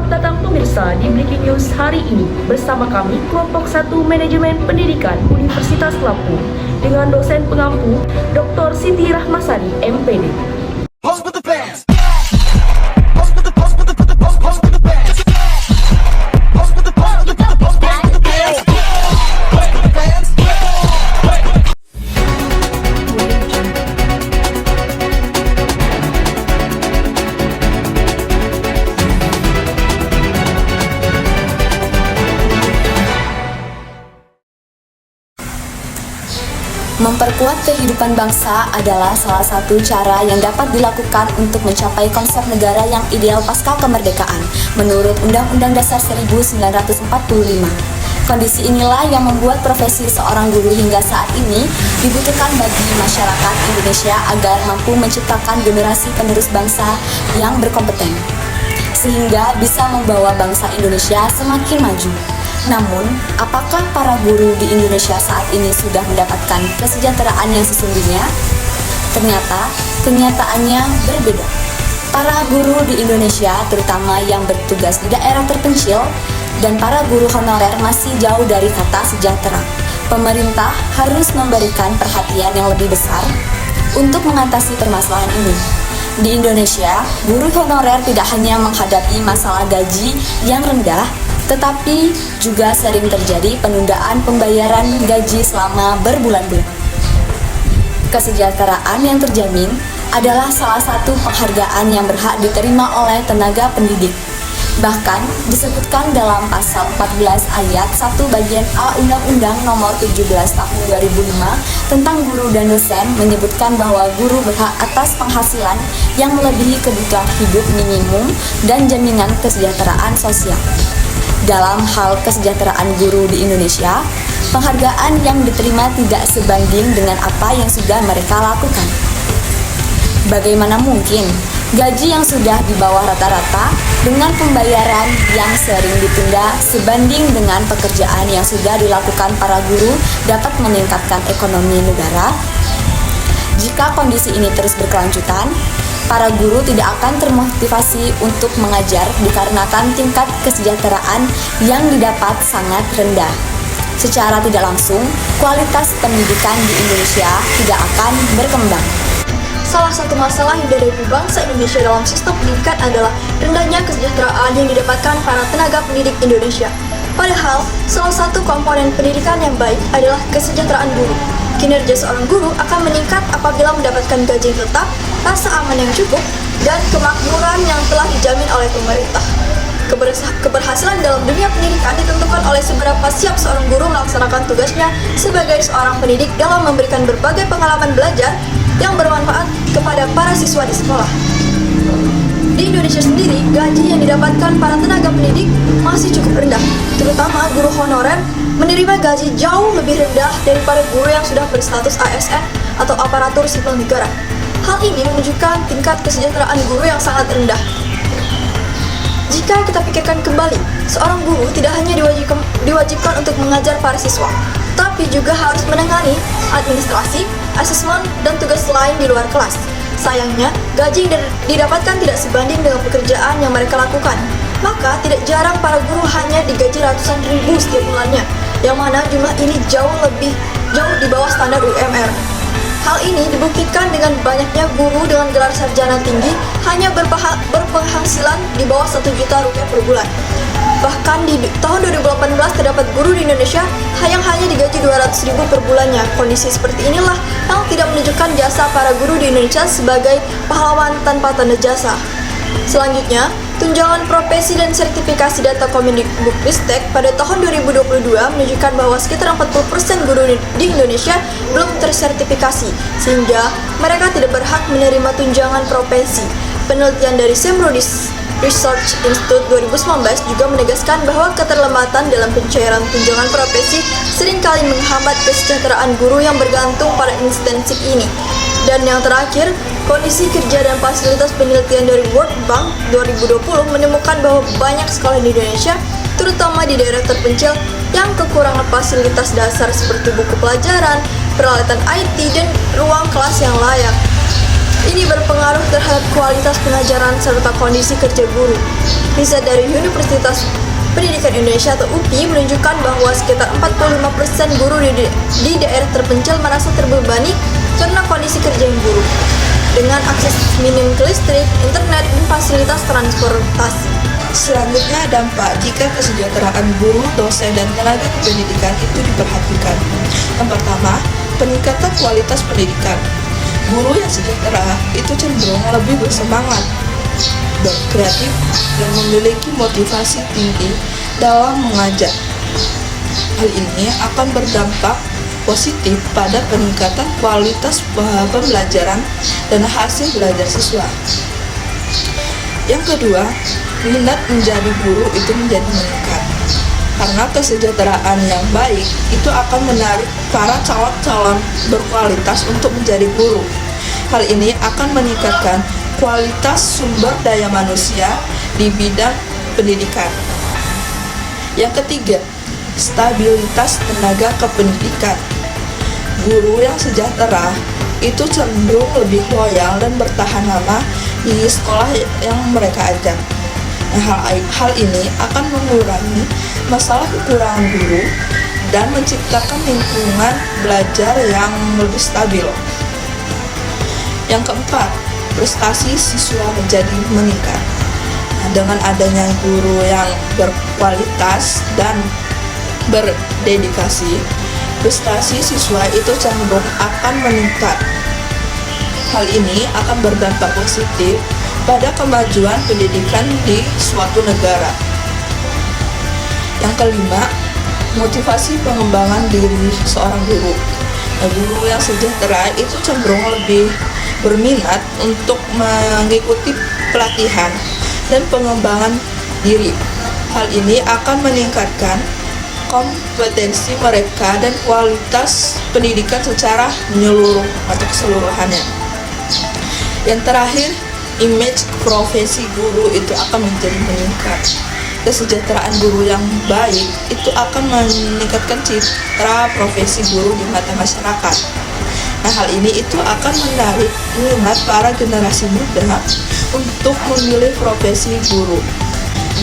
Selamat datang pemirsa di Breaking News hari ini bersama kami kelompok 1 Manajemen Pendidikan Universitas Lampung dengan dosen pengampu Dr. Siti Rahmasari, MPD. Memperkuat kehidupan bangsa adalah salah satu cara yang dapat dilakukan untuk mencapai konsep negara yang ideal pasca kemerdekaan menurut Undang-Undang Dasar 1945. Kondisi inilah yang membuat profesi seorang guru hingga saat ini dibutuhkan bagi masyarakat Indonesia agar mampu menciptakan generasi penerus bangsa yang berkompeten, sehingga bisa membawa bangsa Indonesia semakin maju. Namun, apakah para guru di Indonesia saat ini sudah mendapatkan kesejahteraan yang sesungguhnya? Ternyata, kenyataannya berbeda. Para guru di Indonesia, terutama yang bertugas di daerah terpencil, dan para guru honorer masih jauh dari kata sejahtera. Pemerintah harus memberikan perhatian yang lebih besar untuk mengatasi permasalahan ini. Di Indonesia, guru honorer tidak hanya menghadapi masalah gaji yang rendah, tetapi juga sering terjadi penundaan pembayaran gaji selama berbulan-bulan. Kesejahteraan yang terjamin adalah salah satu penghargaan yang berhak diterima oleh tenaga pendidik. Bahkan disebutkan dalam pasal 14 ayat 1 bagian A Undang-Undang Nomor 17 Tahun 2005 tentang guru dan dosen menyebutkan bahwa guru berhak atas penghasilan yang melebihi kebutuhan hidup minimum dan jaminan kesejahteraan sosial. Dalam hal kesejahteraan guru di Indonesia, penghargaan yang diterima tidak sebanding dengan apa yang sudah mereka lakukan. Bagaimana mungkin gaji yang sudah di bawah rata-rata dengan pembayaran yang sering ditunda sebanding dengan pekerjaan yang sudah dilakukan para guru dapat meningkatkan ekonomi negara? Jika kondisi ini terus berkelanjutan, para guru tidak akan termotivasi untuk mengajar dikarenakan tingkat kesejahteraan yang didapat sangat rendah. Secara tidak langsung, kualitas pendidikan di Indonesia tidak akan berkembang. Salah satu masalah yang dihadapi bangsa Indonesia dalam sistem pendidikan adalah rendahnya kesejahteraan yang didapatkan para tenaga pendidik Indonesia. Padahal, salah satu komponen pendidikan yang baik adalah kesejahteraan guru. Kinerja seorang guru akan meningkat apabila mendapatkan gaji yang tetap, rasa aman yang cukup, dan kemakmuran yang telah dijamin oleh pemerintah. Keberhasilan dalam dunia pendidikan ditentukan oleh seberapa siap seorang guru melaksanakan tugasnya sebagai seorang pendidik dalam memberikan berbagai pengalaman belajar yang bermanfaat kepada para siswa di sekolah. Di Indonesia sendiri, gaji yang didapatkan para tenaga pendidik masih cukup rendah, terutama guru honorer menerima gaji jauh lebih rendah daripada guru yang sudah berstatus ASN atau aparatur sipil negara. Hal ini menunjukkan tingkat kesejahteraan guru yang sangat rendah. Jika kita pikirkan kembali, seorang guru tidak hanya diwajibkan untuk mengajar para siswa, tapi juga harus menangani administrasi, asesmen, dan tugas lain di luar kelas. Sayangnya, gaji yang didapatkan tidak sebanding dengan pekerjaan yang mereka lakukan. Maka, tidak jarang para guru hanya digaji ratusan ribu setiap bulannya, yang mana jumlah ini jauh di bawah standar UMR. Hal ini dibuktikan dengan banyaknya guru dengan gelar sarjana tinggi hanya berpenghasilan di bawah 1 juta rupiah per bulan. Bahkan di tahun 2018 terdapat guru di Indonesia yang hanya digaji 200 ribu per bulannya. Kondisi seperti inilah yang tidak menunjukkan jasa para guru di Indonesia sebagai pahlawan tanpa tanda jasa. Selanjutnya, tunjangan profesi dan sertifikasi data Kemendikbudristek pada tahun 2022 menunjukkan bahwa sekitar 40% guru di Indonesia belum tersertifikasi, sehingga mereka tidak berhak menerima tunjangan profesi. Penelitian dari Semrodis Research Institute 2019 juga menegaskan bahwa keterlambatan dalam pencairan tunjangan profesi seringkali menghambat kesejahteraan guru yang bergantung pada instansi ini. Dan yang terakhir, kondisi kerja dan fasilitas penelitian dari World Bank 2020 menemukan bahwa banyak sekolah di Indonesia, terutama di daerah terpencil, yang kekurangan fasilitas dasar seperti buku pelajaran, peralatan IT, dan ruang kelas yang layak. Ini berpengaruh terhadap kualitas pengajaran serta kondisi kerja guru. Riset dari Universitas Pendidikan Indonesia atau UPI menunjukkan bahwa sekitar 45% guru di daerah terpencil merasa terbebani karena kondisi kerja yang buruk, dengan akses minim ke listrik, internet, dan fasilitas transportasi. Selanjutnya, dampak jika kesejahteraan guru, dosen, dan tenaga pendidikan itu diperhatikan. Yang pertama, peningkatan kualitas pendidikan. Guru yang sejahtera itu cenderung lebih bersemangat, berkreatif, dan memiliki motivasi tinggi dalam mengajar. Hal ini akan berdampak positif pada peningkatan kualitas pembelajaran dan hasil belajar siswa. Yang kedua, minat menjadi guru itu menjadi meningkat. Karena kesejahteraan yang baik itu akan menarik para calon-calon berkualitas untuk menjadi guru. Hal ini akan meningkatkan kualitas sumber daya manusia di bidang pendidikan. Yang ketiga, stabilitas tenaga kependidikan. Guru yang sejahtera itu cenderung lebih loyal dan bertahan lama di sekolah yang mereka ajar. Hal ini akan mengurangi masalah kekurangan guru dan menciptakan lingkungan belajar yang lebih stabil. Yang keempat, prestasi siswa menjadi meningkat. Dengan adanya guru yang berkualitas dan berdedikasi, prestasi siswa itu cenderung akan meningkat. Hal ini akan berdampak positif pada kemajuan pendidikan di suatu negara. Yang kelima, motivasi pengembangan diri seorang guru. Guru yang sejahtera itu cenderung lebih berminat untuk mengikuti pelatihan dan pengembangan diri. Hal ini akan meningkatkan kompetensi mereka dan kualitas pendidikan secara menyeluruh atau keseluruhannya. Yang terakhir, image profesi guru itu akan menjadi meningkat. Kesejahteraan guru yang baik itu akan meningkatkan citra profesi guru di mata masyarakat. Nah, hal ini itu akan menarik minat para generasi muda untuk memilih profesi guru.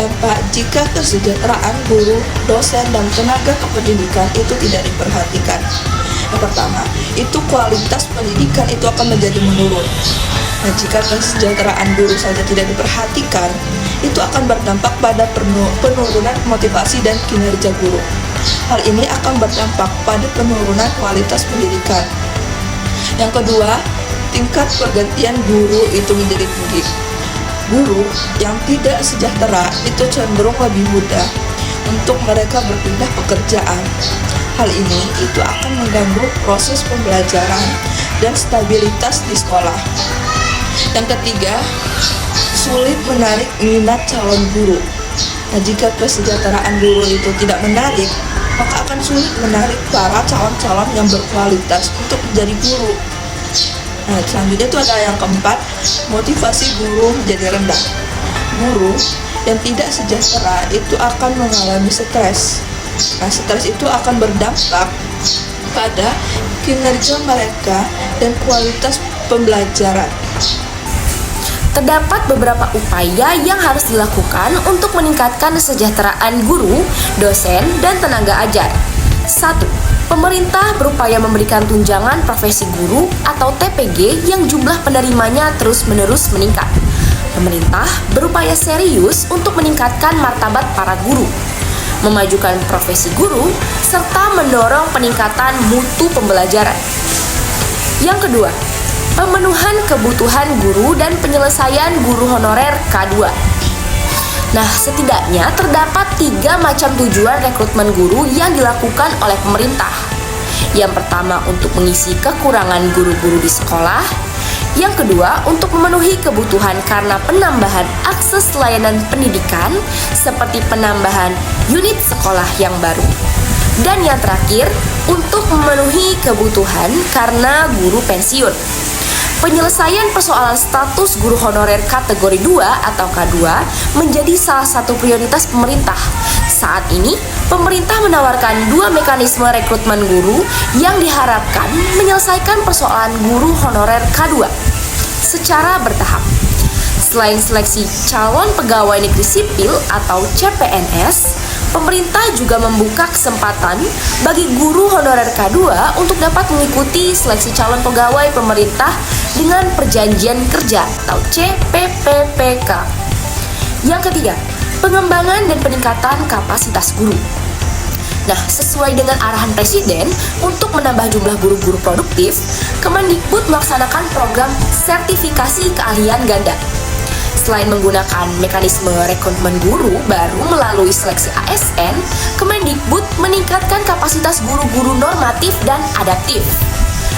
Dampak jika kesejahteraan guru, dosen, dan tenaga kependidikan itu tidak diperhatikan. Yang pertama, itu kualitas pendidikan itu akan menjadi menurun. Nah, jika kesejahteraan guru saja tidak diperhatikan, itu akan berdampak pada penurunan motivasi dan kinerja guru. Hal ini akan berdampak pada penurunan kualitas pendidikan. Yang kedua, tingkat pergantian guru itu menjadi tinggi. Guru yang tidak sejahtera itu cenderung lebih mudah untuk mereka berpindah pekerjaan. Hal ini itu akan mengganggu proses pembelajaran dan stabilitas di sekolah. Yang ketiga, sulit menarik minat calon guru. Nah, jika kesejahteraan guru itu tidak menarik, maka akan sulit menarik para calon-calon yang berkualitas untuk menjadi guru. Nah, selanjutnya itu ada yang keempat, motivasi guru menjadi rendah. Guru yang tidak sejahtera itu akan mengalami stres. Nah, stres itu akan berdampak pada kinerja mereka dan kualitas pembelajaran. Terdapat beberapa upaya yang harus dilakukan untuk meningkatkan kesejahteraan guru, dosen, dan tenaga ajar. 1. Pemerintah berupaya memberikan tunjangan profesi guru atau TPG yang jumlah penerimanya terus-menerus meningkat. Pemerintah berupaya serius untuk meningkatkan martabat para guru, memajukan profesi guru, serta mendorong peningkatan mutu pembelajaran. Yang kedua, pemenuhan kebutuhan guru dan penyelesaian guru honorer K2. Nah, setidaknya terdapat 3 macam tujuan rekrutmen guru yang dilakukan oleh pemerintah. Yang pertama, untuk mengisi kekurangan guru-guru di sekolah. Yang kedua, untuk memenuhi kebutuhan karena penambahan akses layanan pendidikan seperti penambahan unit sekolah yang baru. Dan yang terakhir, untuk memenuhi kebutuhan karena guru pensiun. Penyelesaian persoalan status guru honorer kategori 2 atau K2 menjadi salah satu prioritas pemerintah. Saat ini, pemerintah menawarkan 2 mekanisme rekrutmen guru yang diharapkan menyelesaikan persoalan guru honorer K2 secara bertahap. Selain seleksi calon pegawai negeri sipil atau CPNS, pemerintah juga membuka kesempatan bagi guru honorer K2 untuk dapat mengikuti seleksi calon pegawai pemerintah dengan perjanjian kerja atau CPPPK. Yang ketiga, pengembangan dan peningkatan kapasitas guru. Nah, sesuai dengan arahan Presiden untuk menambah jumlah guru-guru produktif, Kemendikbud melaksanakan program sertifikasi keahlian ganda. Selain menggunakan mekanisme rekrutmen guru baru melalui seleksi ASN, Kemendikbud meningkatkan kapasitas guru-guru normatif dan adaptif.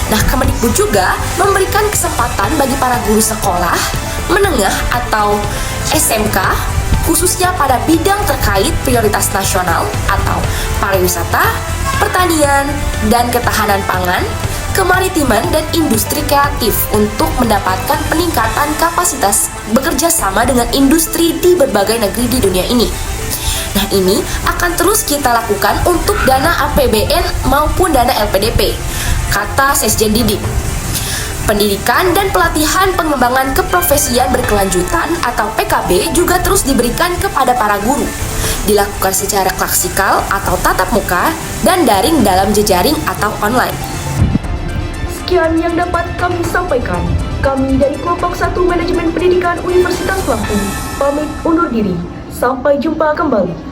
Nah, Kemendikbud juga memberikan kesempatan bagi para guru sekolah menengah atau SMK khususnya pada bidang terkait prioritas nasional atau pariwisata, pertanian, dan ketahanan pangan, kemaritiman, dan industri kreatif untuk mendapatkan peningkatan kapasitas bekerja sama dengan industri di berbagai negeri di dunia ini. Nah, ini akan terus kita lakukan untuk dana APBN maupun dana LPDP, kata Sekjen Didik. Pendidikan dan pelatihan pengembangan keprofesian berkelanjutan atau PKB juga terus diberikan kepada para guru. Dilakukan secara klasikal atau tatap muka dan daring dalam jejaring atau online. Sekian yang dapat kami sampaikan. Kami dari Kelompok 1 Manajemen Pendidikan Universitas Lampung pamit undur diri. Sampai jumpa kembali.